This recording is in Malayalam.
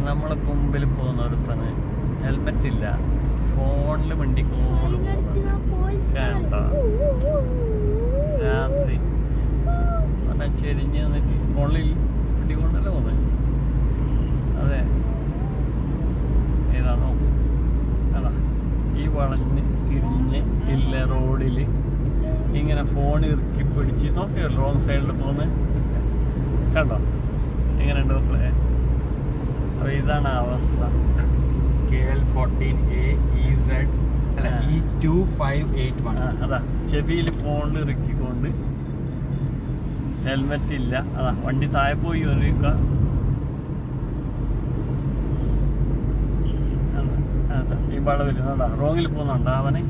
നമ്മളെ മുമ്പിൽ പോകുന്ന ഒരുത്തന് ഹെൽമെറ്റ് ഇല്ല, ഫോണിൽ വണ്ടിക്കോട് വേണ്ട രാത്രി പറഞ്ഞാൽ ചെരിഞ്ഞ് നിന്നിട്ട് ഫോണിൽ വണ്ടി കൊണ്ടല്ലേ പോകുന്നത്. അതെ, ഏതാണോ അതാ ഈ വളഞ്ഞ് തിരിഞ്ഞ് ഇല്ല റോഡിൽ ഇങ്ങനെ ഫോൺ ഇറുക്കി പിടിച്ച് നോക്കിയല്ലോ റോങ് സൈഡിൽ പോകുന്നത് കണ്ടോ എങ്ങനെയുണ്ട് മക്കളെ. അപ്പോൾ ഇതാണ് അവസ്ഥ. KL14AEZ അല്ല E2581. അതാ ചെവിയിൽ ഫോണിൽ ഇറുക്കിക്കൊണ്ട് ഹെൽമെറ്റ് ഇല്ല. അതാ വണ്ടി താഴെ പോയി ഒരിക്ക ഈ വളവിൽ അതാ റോങ്ങിൽ പോകുന്നുണ്ടോ അവന്.